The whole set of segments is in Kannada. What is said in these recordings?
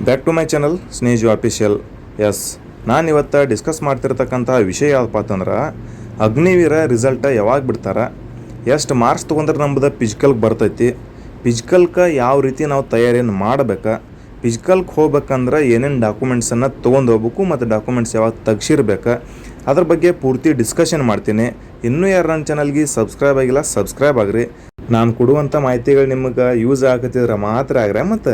ಬ್ಯಾಕ್ ಟು ಮೈ ಚಾನಲ್ ಸ್ನೇಜು ಅಫಿಷಿಯಲ್. ಎಸ್, ನಾನು ಇವತ್ತು ಡಿಸ್ಕಸ್ ಮಾಡ್ತಿರ್ತಕ್ಕಂಥ ವಿಷಯ ಯಾವುದಪ್ಪ ಅಂತಂದ್ರೆ ಅಗ್ನಿವೀರ ರಿಸಲ್ಟ ಯಾವಾಗ ಬಿಡ್ತಾರೆ, ಎಷ್ಟು ಮಾರ್ಕ್ಸ್ ತೊಗೊಂಡ್ರೆ ನಮ್ಮದು ಫಿಸಿಕಲ್ಗೆ ಬರ್ತೈತಿ, ಫಿಸಿಕಲ್ಗೆ ಯಾವ ರೀತಿ ನಾವು ತಯಾರಿಯನ್ನು ಮಾಡಬೇಕು, ಫಿಸಿಕಲ್ಗೆ ಹೋಗ್ಬೇಕಂದ್ರೆ ಏನೇನು ಡಾಕ್ಯುಮೆಂಟ್ಸನ್ನು ತೊಗೊಂಡು ಹೋಗ್ಬೇಕು ಮತ್ತು ಡಾಕ್ಯುಮೆಂಟ್ಸ್ ಯಾವಾಗ ತೆಗ್ಸಿರ್ಬೇಕು, ಅದ್ರ ಬಗ್ಗೆ ಪೂರ್ತಿ ಡಿಸ್ಕಷನ್ ಮಾಡ್ತೀನಿ. ಇನ್ನೂ ಯಾರು ನನ್ನ ಚಾನಲ್ಗೆ ಸಬ್ಸ್ಕ್ರೈಬ್ ಆಗಿಲ್ಲ ಸಬ್ಸ್ಕ್ರೈಬ್ ಆಗ್ರಿ. ನಾನು ಕೊಡುವಂಥ ಮಾಹಿತಿಗಳು ನಿಮಗೆ ಯೂಸ್ ಆಗತ್ತಿದ್ರೆ ಮಾತ್ರ ಆಗ್ರೆ, ಮತ್ತು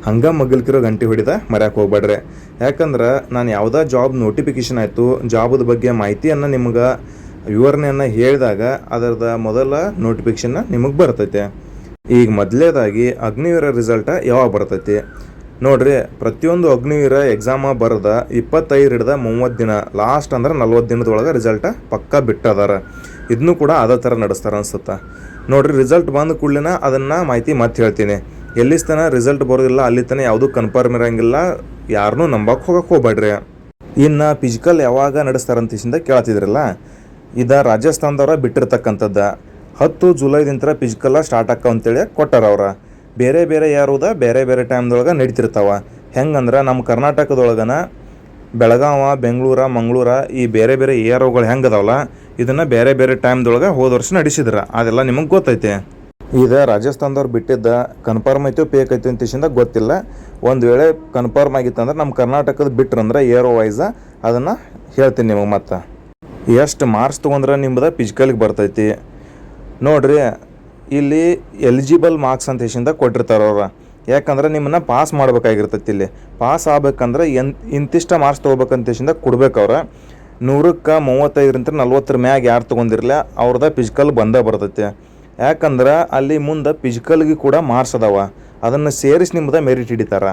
ಹಂಗೆ ಮಗಲ್ಕಿರೋ ಗಂಟೆ ಹೊಡಿದ ಮರ್ಯಾಕೆ ಹೋಗ್ಬೇಡ್ರಿ. ಯಾಕಂದ್ರೆ ನಾನು ಯಾವುದೇ ಜಾಬ್ ನೋಟಿಫಿಕೇಷನ್ ಆಯಿತು, ಜಾಬದ ಬಗ್ಗೆ ಮಾಹಿತಿಯನ್ನು ನಿಮ್ಗೆ ವಿವರಣೆಯನ್ನು ಹೇಳಿದಾಗ ಅದರದ ಮೊದಲ ನೋಟಿಫಿಕೇಷನ್ನ ನಿಮಗೆ ಬರ್ತೈತೆ. ಈಗ ಮೊದಲೇದಾಗಿ ಅಗ್ನಿವೀರ ರಿಸಲ್ಟ ಯಾವಾಗ ಬರ್ತೈತಿ ನೋಡ್ರಿ. ಪ್ರತಿಯೊಂದು ಅಗ್ನಿವೀರ ಎಕ್ಸಾಮ ಬರೆದ 25 ಹಿಡ್ದ 30 ದಿನ, ಲಾಸ್ಟ್ ಅಂದ್ರೆ 40 ದಿನದೊಳಗೆ ರಿಸಲ್ಟ ಪಕ್ಕ ಬಿಟ್ಟದಾರ. ಇದನ್ನು ಕೂಡ ಅದೇ ಥರ ನಡೆಸ್ತಾರೆ ಅನ್ಸುತ್ತೆ ನೋಡ್ರಿ. ರಿಸಲ್ಟ್ ಬಂದ ಕೂಡಲೇ ಅದನ್ನು ಮಾಹಿತಿ ಮತ್ತೆ ಹೇಳ್ತೀನಿ. ಎಲ್ಲಿ ತನಕ ರಿಸಲ್ಟ್ ಬರೋದಿಲ್ಲ ಅಲ್ಲಿ ತನಕ ಯಾವುದೂ ಕನ್ಫರ್ಮ್ ಇರೋಂಗಿಲ್ಲ, ಯಾರನ್ನೂ ನಂಬಕ್ಕೆ ಹೋಗ್ಬೇಡ್ರಿ. ಇನ್ನು ಫಿಸಿಕಲ್ ಯಾವಾಗ ನಡೆಸ್ತಾರಂತಿಂದ ಕೇಳ್ತಿದ್ರಲ್ಲ, ಇದು ರಾಜಸ್ಥಾನದವ್ರ ಬಿಟ್ಟಿರ್ತಕ್ಕಂಥದ್ದು 10 ಜುಲೈದಿಂತ ಫಿಸಿಕಲ್ಲ ಸ್ಟಾರ್ಟ್ ಆಕ್ಕ ಅಂತೇಳಿ ಕೊಟ್ಟಾರ ಅವ್ರ. ಬೇರೆ ಬೇರೆ ಯಾರುದ ಬೇರೆ ಬೇರೆ ಟೈಮ್ದೊಳಗೆ ನಡೀತಿರ್ತಾವ. ಹೆಂಗಂದ್ರೆ ನಮ್ಮ ಕರ್ನಾಟಕದೊಳಗನ ಬೆಳಗಾವ, ಬೆಂಗಳೂರು, ಮಂಗಳೂರು ಈ ಬೇರೆ ಬೇರೆ ಏರೋಗಳು ಹೆಂಗದಾವಲ್ಲ, ಇದನ್ನು ಬೇರೆ ಬೇರೆ ಟೈಮ್ದೊಳಗೆ ಹೋದ ವರ್ಷ ನಡೆಸಿದ್ರೆ ಅದೆಲ್ಲ ನಿಮಗೆ ಗೊತ್ತೈತೆ. ಇದು ರಾಜಸ್ಥಾನದವ್ರು ಬಿಟ್ಟಿದ್ದ ಕನ್ಫರ್ಮ್ ಐತೋ ಫೇಕ್ ಐತೋ ಅಂತಿಂದ ಗೊತ್ತಿಲ್ಲ. ಒಂದು ವೇಳೆ ಕನ್ಫರ್ಮ್ ಆಗಿತ್ತಂದ್ರೆ ನಮ್ಮ ಕರ್ನಾಟಕದ ಬಿಟ್ರಂದ್ರೆ ಏರೋ ವೈಸ ಅದನ್ನು ಹೇಳ್ತೀನಿ ನಿಮಗೆ. ಮತ್ತು ಎಷ್ಟು ಮಾರ್ಕ್ಸ್ ತೊಗೊಂಡ್ರೆ ನಿಮ್ಮದು ಫಿಸಿಕಲ್ಗೆ ಬರ್ತೈತಿ ನೋಡ್ರಿ. ಇಲ್ಲಿ ಎಲಿಜಿಬಲ್ ಮಾರ್ಕ್ಸ್ ಅಂತ ಹೇಸಿಂದ ಕೊಟ್ಟಿರ್ತಾರೆ ಅವ್ರು. ಯಾಕಂದ್ರೆ ನಿಮ್ಮನ್ನು ಪಾಸ್ ಮಾಡ್ಬೇಕಾಗಿರ್ತೈತಿ. ಇಲ್ಲಿ ಪಾಸ್ ಆಗ್ಬೇಕಂದ್ರೆ ಇಂತಿಷ್ಟ ಮಾರ್ಕ್ಸ್ ತೊಗೋಬೇಕಂತ ಹೇಸಿಂದ ಕೊಡ್ಬೇಕು ಅವ್ರು. 100ಕ್ಕೆ 35ರಿಂದ 40 ಮ್ಯಾಗ ಯಾರು ತೊಗೊಂಡಿರಲಿಲ್ಲ ಅವ್ರದ್ದು ಫಿಸಿಕಲ್ ಬಂದೇ ಬರ್ತೈತಿ. ಯಾಕಂದ್ರೆ ಅಲ್ಲಿ ಮುಂದೆ ಫಿಸಿಕಲ್ಗೆ ಕೂಡ ಮಾರ್ಕ್ಸ್ ಅದಾವ, ಅದನ್ನು ಸೇರಿಸಿ ನಿಮ್ಮದು ಮೆರಿಟ್ ಹಿಡಿತಾರೆ.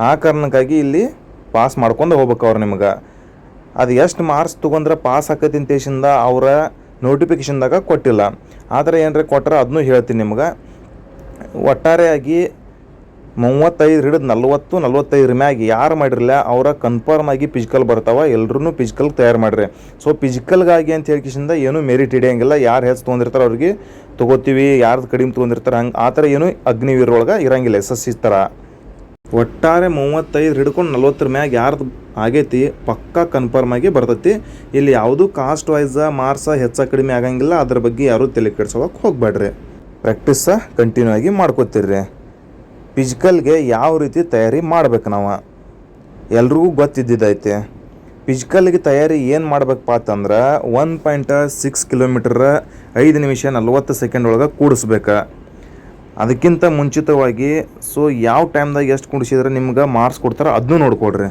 ಆ ಕಾರಣಕ್ಕಾಗಿ ಇಲ್ಲಿ ಪಾಸ್ ಮಾಡ್ಕೊಂಡು ಹೋಗ್ಬೇಕು ಅವ್ರು. ನಿಮ್ಗೆ ಅದು ಎಷ್ಟು ಮಾರ್ಕ್ಸ್ ತೊಗೊಂಡ್ರೆ ಪಾಸ್ ಆಕೈತಿ ಅಂತ ಹೇಸಿಂದ ಅವರ ನೋಟಿಫಿಕೇಷನ್ದಾಗ ಕೊಟ್ಟಿಲ್ಲ. ಆದರೆ ಏನರ ಕೊಟ್ಟರೆ ಅದನ್ನೂ ಹೇಳ್ತೀನಿ ನಿಮ್ಗೆ. ಒಟ್ಟಾರೆಯಾಗಿ 35 ಹಿಡಿದು 40-45 ಮ್ಯಾಗ ಯಾರು ಮಾಡಿರಲಿಲ್ಲ ಅವರ ಕನ್ಫರ್ಮ್ ಆಗಿ ಫಿಸಿಕಲ್ ಬರ್ತಾವೆ. ಎಲ್ಲರೂ ಫಿಸಿಕಲ್ ತಯಾರು ಮಾಡಿರಿ. ಸೊ ಫಿಸಿಕಲ್ಗಾಗಿ ಅಂತ ಹೇಳಿಕಿಸಿಂದ ಏನೂ ಮೆರಿಟ್ ಹಿಡಿಯೋಂಗಿಲ್ಲ. ಯಾರು ಹೆಚ್ಚು ತೊಗೊಂಡಿರ್ತಾರೆ ಅವ್ರಿಗೆ ತೊಗೋತೀವಿ, ಯಾರ್ದು ಕಡಿಮೆ ತೊಗೊಂಡಿರ್ತಾರೆ ಹಂಗೆ ಆ ಥರ ಏನೂ ಅಗ್ನಿವೀರೊಳಗೆ ಇರೋಂಗಿಲ್ಲ. SSC ಥರ ಒಟ್ಟಾರೆ 35 ಹಿಡ್ಕೊಂಡು 40 ಮ್ಯಾಗ ಯಾರ್ದು ಆಗೈತಿ ಪಕ್ಕಾ ಕನ್ಫರ್ಮ್ ಆಗಿ ಬರ್ತೈತಿ. ಇಲ್ಲಿ ಯಾವುದೂ ಕಾಸ್ಟ್ ವೈಸ ಮಾರ್ಕ್ಸ ಹೆಚ್ಚು ಕಡಿಮೆ ಆಗಂಗಿಲ್ಲ. ಅದ್ರ ಬಗ್ಗೆ ಯಾರೂ ತಲೆ ಕೆಡ್ಸೋಕೆ ಹೋಗ್ಬೇಡ್ರಿ. ಪ್ರಾಕ್ಟೀಸ ಕಂಟಿನ್ಯೂ ಆಗಿ ಮಾಡ್ಕೋತೀರಿ. ಫಿಸಿಕಲ್ಗೆ ಯಾವ ರೀತಿ ತಯಾರಿ ಮಾಡ್ಬೇಕು ನಾವು ಎಲ್ರಿಗೂ ಗೊತ್ತಿದ್ದೈತೆ. ಫಿಸಿಕಲ್ಗೆ ತಯಾರಿ ಏನು ಮಾಡ್ಬೇಕಪ್ಪ ಅಂತಂದ್ರೆ 1.6 ಕಿಲೋಮೀಟರ್ 5 ನಿಮಿಷ 40 ಸೆಕೆಂಡ್ ಒಳಗೆ ಕೂಡಿಸ್ಬೇಕು. ಅದಕ್ಕಿಂತ ಮುಂಚಿತವಾಗಿ ಯಾವ ಟೈಮ್ದಾಗ ಎಷ್ಟು ಕೂಡಿಸಿದ್ರೆ ನಿಮ್ಗೆ ಮಾರ್ಕ್ಸ್ ಕೊಡ್ತಾರೆ ಅದನ್ನೂ ನೋಡ್ಕೊಡ್ರಿ.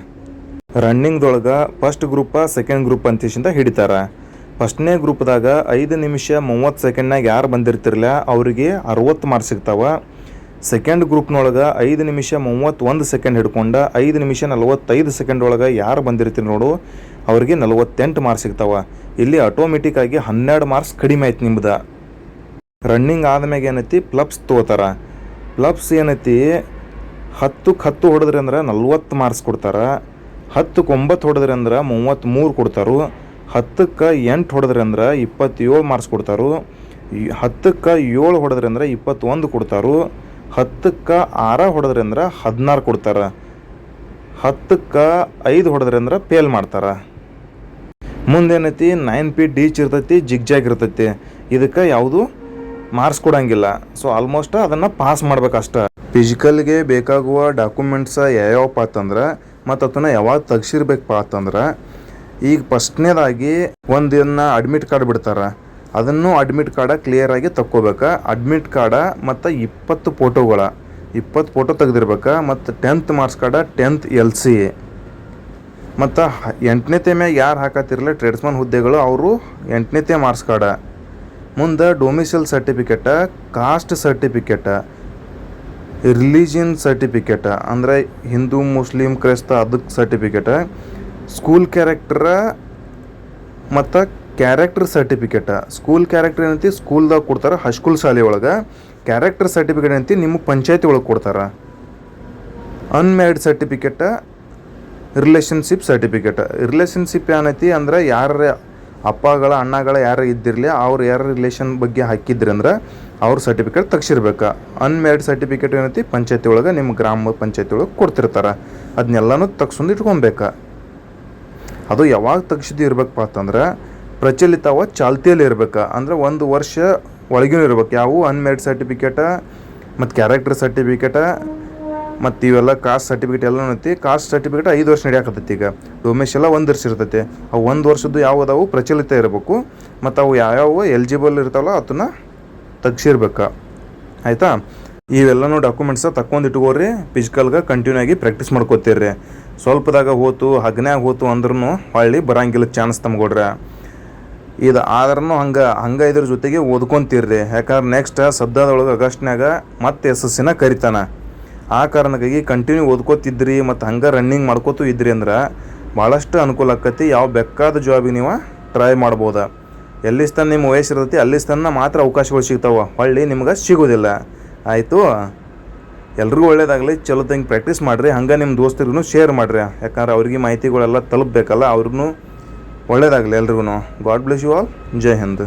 ರನ್ನಿಂಗ್ದೊಳಗೆ ಫಸ್ಟ್ ಗ್ರೂಪ ಸೆಕೆಂಡ್ ಗ್ರೂಪ್ ಅಂತಿಂದ ಹಿಡಿತಾರೆ. ಫಸ್ಟ್ನೇ ಗ್ರೂಪ್ದಾಗ 5 ನಿಮಿಷ 30 ಸೆಕೆಂಡ್ನಾಗ ಯಾರು ಬಂದಿರ್ತಿರಲ್ಲ ಅವರಿಗೆ 60 ಮಾರ್ಕ್ಸ್ ಸಿಗ್ತಾವೆ. ಸೆಕೆಂಡ್ ಗ್ರೂಪ್ನೊಳಗೆ 5 ನಿಮಿಷ 31 ಸೆಕೆಂಡ್ ಹಿಡ್ಕೊಂಡು 5 ನಿಮಿಷ 45 ಸೆಕೆಂಡ್ ಒಳಗೆ ಯಾರು ಬಂದಿರ್ತೀರಿ ನೋಡು ಅವ್ರಿಗೆ 48 ಮಾರ್ಕ್ಸ್ ಸಿಗ್ತಾವೆ. ಇಲ್ಲಿ ಆಟೋಮೆಟಿಕ್ಕಾಗಿ 12 ಮಾರ್ಕ್ಸ್ ಕಡಿಮೆ ಆಯ್ತು ನಿಮ್ದು. ರನ್ನಿಂಗ್ ಆದ್ಮ್ಯಾಗ ಏನೈತಿ ಪ್ಲಬ್ಸ್ ತೊಗೋತಾರೆ. ಪ್ಲಬ್ಸ್ ಏನೈತಿ 10ಕ್ಕೆ 10 ಹೊಡೆದ್ರಿ ಅಂದ್ರೆ 40 ಮಾರ್ಕ್ಸ್ ಕೊಡ್ತಾರೆ. 10ಕ್ಕೆ 9 ಹೊಡೆದ್ರಿ ಅಂದ್ರೆ 33 ಕೊಡ್ತಾರೆ. 10ಕ್ಕೆ 8 ಹೊಡೆದ್ರಿ ಅಂದ್ರೆ 27 ಮಾರ್ಕ್ಸ್ ಕೊಡ್ತಾರೆ. 10ಕ್ಕೆ 7 ಹೊಡೆದ್ರಿ ಅಂದ್ರೆ 21 ಕೊಡ್ತಾರೆ. 10ಕ್ಕೆ 6 ಹೊಡೆದ್ರಿ ಅಂದ್ರೆ 16 ಕೊಡ್ತಾರೆ. 10ಕ್ಕೆ 5 ಹೊಡೆದ್ರಿ ಅಂದ್ರೆ ಫೇಲ್ ಮಾಡ್ತಾರೆ. ಮುಂದೇನೈತಿ 9P ಡೀಚ್ ಇರ್ತೈತಿ, ಜಿಗ್ಜಾಗ್ ಇರ್ತೈತಿ. ಇದಕ್ಕೆ ಯಾವುದು ಮಾರ್ಕ್ಸ್ ಕೊಡೋಂಗಿಲ್ಲ. ಸೊ ಆಲ್ಮೋಸ್ಟ್ ಅದನ್ನು ಪಾಸ್ ಮಾಡ್ಬೇಕಷ್ಟೆ. ಫಿಸಿಕಲ್ಗೆ ಬೇಕಾಗುವ ಡಾಕ್ಯುಮೆಂಟ್ಸ ಯಾವ್ಯಾವಪ್ಪ ಅಂತಂದ್ರೆ ಮತ್ತು ಅದನ್ನು ಯಾವಾಗ ತೆಗ್ಸಿರ್ಬೇಕಪ್ಪ ಅಂತಂದ್ರೆ, ಈಗ ಫಸ್ಟ್ನೇದಾಗಿ ಒಂದನ್ನು ಅಡ್ಮಿಟ್ ಕಾರ್ಡ್ ಬಿಡ್ತಾರೆ. ಅದನ್ನು ಅಡ್ಮಿಟ್ ಕಾರ್ಡ ಕ್ಲಿಯರಾಗಿ ತಕ್ಕೋಬೇಕು. ಅಡ್ಮಿಟ್ ಕಾರ್ಡ ಮತ್ತು 20 ಫೋಟೋಗಳ 20 ಫೋಟೋ ತೆಗೆದಿರ್ಬೇಕು. ಮತ್ತು 10th marks card 10th LC ಮತ್ತು 8ನೇ ಮ್ಯಾಗ ಯಾರು ಹಾಕತ್ತಿರಲ್ಲ ಟ್ರೇಡ್ಸ್ಮನ್ ಹುದ್ದೆಗಳು ಅವರು 8ನೇ ಮಾರ್ಕ್ಸ್ ಕಾರ್ಡ. ಮುಂದೆ domicile certificate, cost certificate, religion certificate ಅಂದರೆ ಹಿಂದೂ ಮುಸ್ಲಿಂ ಕ್ರೈಸ್ತ ಅದಕ್ಕೆ ಸರ್ಟಿಫಿಕೇಟ, ಸ್ಕೂಲ್ ಕ್ಯಾರೆಕ್ಟರ ಮತ್ತು ಕ್ಯಾರೆಕ್ಟರ್ ಸರ್ಟಿಫಿಕೇಟ. ಸ್ಕೂಲ್ ಕ್ಯಾರೆಕ್ಟರ್ ಏನಂತ ಸ್ಕೂಲ್ದಾಗ ಕೊಡ್ತಾರೆ, ಹೈಸ್ಕೂಲ್ ಶಾಲೆ ಒಳಗೆ. ಕ್ಯಾರೆಕ್ಟರ್ ಸರ್ಟಿಫಿಕೇಟ್ ಅಂತ ನಿಮ್ಮ ಪಂಚಾಯತಿ ಒಳಗೆ ಕೊಡ್ತಾರೆ. Unmarried certificate, relationship certificate. Relationship ಏನೈತಿ ಅಂದರೆ ಯಾರ ಅಪ್ಪಗಳ ಅಣ್ಣಗಳ ಯಾರು ಇದ್ದಿರಲಿ ಅವ್ರು ಯಾರ ರಿಲೇಷನ್ ಬಗ್ಗೆ ಹಾಕಿದ್ರಿ ಅಂದ್ರೆ ಅವ್ರ ಸರ್ಟಿಫಿಕೇಟ್ ತೆಗ್ಸಿರ್ಬೇಕು. ಅನ್ಮ್ಯಾರಿಡ್ ಸರ್ಟಿಫಿಕೇಟ್ ಏನೈತಿ ಪಂಚಾಯತಿ ಒಳಗೆ ನಿಮ್ಮ ಗ್ರಾಮ ಪಂಚಾಯತಿ ಒಳಗೆ ಕೊಡ್ತಿರ್ತಾರೆ. ಅದನ್ನೆಲ್ಲನೂ ತೆಗ್ಸ್ಕೊಂಡು ಇಟ್ಕೊಬೇಕು. ಅದು ಯಾವಾಗ ತೆಗ್ಸಿದ್ದು ಇರ್ಬೇಕಪ್ಪ ಅಂತಂದ್ರೆ ಪ್ರಚಲಿತವ ಚಾಲ್ತಿಯಲ್ಲಿ ಇರ್ಬೇಕು. ಅಂದ್ರೆ 1 ವರ್ಷ ಒಳಗಿನೂ ಇರ್ಬೇಕು. ಯಾವ ಅನ್ಮ್ಯಾರಿಡ್ ಸರ್ಟಿಫಿಕೇಟ ಮತ್ತು ಕ್ಯಾರೆಕ್ಟರ್ ಸರ್ಟಿಫಿಕೇಟ ಮತ್ತು ಇವೆಲ್ಲ ಕಾಸ್ಟ್ ಸರ್ಟಿಫಿಕೇಟ್ ಎಲ್ಲ ಐತಿ. ಕಾಸ್ಟ್ ಸರ್ಟಿಫಿಕೇಟ್ 5 ವರ್ಷ ನಡೆಯಕತ್ತೈತಿ. ಈಗ ಡೊಮೇಶ್ ಎಲ್ಲ 1 ವರ್ಷ ಇರ್ತೈತಿ. ಅವು 1 ವರ್ಷದ್ದು ಯಾವುದಾವು ಪ್ರಚಲಿತ ಇರಬೇಕು. ಮತ್ತು ಅವು ಯಾವ್ಯಾವ ಎಲಿಜಿಬಲ್ ಇರ್ತಾವಲ್ಲ ಅದನ್ನು ತೆಗ್ಸಿರ್ಬೇಕು. ಆಯಿತಾ? ಇವೆಲ್ಲನೂ ಡಾಕ್ಯುಮೆಂಟ್ಸ ತಕ್ಕೊಂಡು ಇಟ್ಕೋರಿ. ಫಿಸಿಕಲ್ಗೆ ಕಂಟಿನ್ಯೂ ಆಗಿ ಪ್ರಾಕ್ಟೀಸ್ ಮಾಡ್ಕೋತೀರಿ. ಸ್ವಲ್ಪದಾಗ ಹೋತು ಹಗ್ನ್ಯಾಗ ಹೋತು ಅಂದ್ರೂ ಹೊಳ್ಳಿ ಬರಂಗಿಲ್ಲ ಚಾನ್ಸ್ ತಮ್ಗೊಡ್ರೆ. ಇದು ಆದ್ರೂ ಹಂಗೆ ಇದ್ರ ಜೊತೆಗೆ ಓದ್ಕೊತೀರ್ರಿ. ಯಾಕಂದ್ರೆ ನೆಕ್ಸ್ಟ್ ಸದ್ಯದೊಳಗೆ ಆಗಸ್ಟ್ನಾಗ ಮತ್ತೆ SSC ಕರಿತಾನೆ. ಆ ಕಾರಣಕ್ಕಾಗಿ ಕಂಟಿನ್ಯೂ ಓದ್ಕೋತಿದ್ರಿ ಮತ್ತು ಹಂಗೆ ರನ್ನಿಂಗ್ ಮಾಡ್ಕೋತು ಇದ್ರಿ ಅಂದ್ರೆ ಭಾಳಷ್ಟು ಅನುಕೂಲ ಆಕತಿ. ಯಾವ ಬೇಕಾದ ಜಾಬಿಗೆ ನೀವು ಟ್ರೈ ಮಾಡ್ಬೋದು. ಎಲ್ಲಿಸ್ತಾನ ನಿಮ್ಮ ವಯಸ್ಸು ಇರ್ತೈತಿ ಅಲ್ಲಿಸ್ತಾನ ಮಾತ್ರ ಅವಕಾಶಗಳು ಸಿಗ್ತಾವೆ, ಹೊಳ್ಳಿ ನಿಮ್ಗೆ ಸಿಗೋದಿಲ್ಲ. ಆಯಿತು? ಎಲ್ರಿಗೂ ಒಳ್ಳೇದಾಗಲಿ. ಚಲೋ ತಂಗೆ ಪ್ರಾಕ್ಟೀಸ್ ಮಾಡಿರಿ. ಹಂಗೆ ನಿಮ್ಮ ದೋಸ್ತರಿಗೂ ಶೇರ್ ಮಾಡಿರಿ. ಯಾಕಂದ್ರೆ ಅವ್ರಿಗೆ ಮಾಹಿತಿಗಳೆಲ್ಲ ತಲುಪಬೇಕಲ್ಲ. ಅವ್ರಿಗೂ ಒಳ್ಳೇದಾಗಲಿ ಎಲ್ರಿಗೂ. God bless you all. Jai Hind.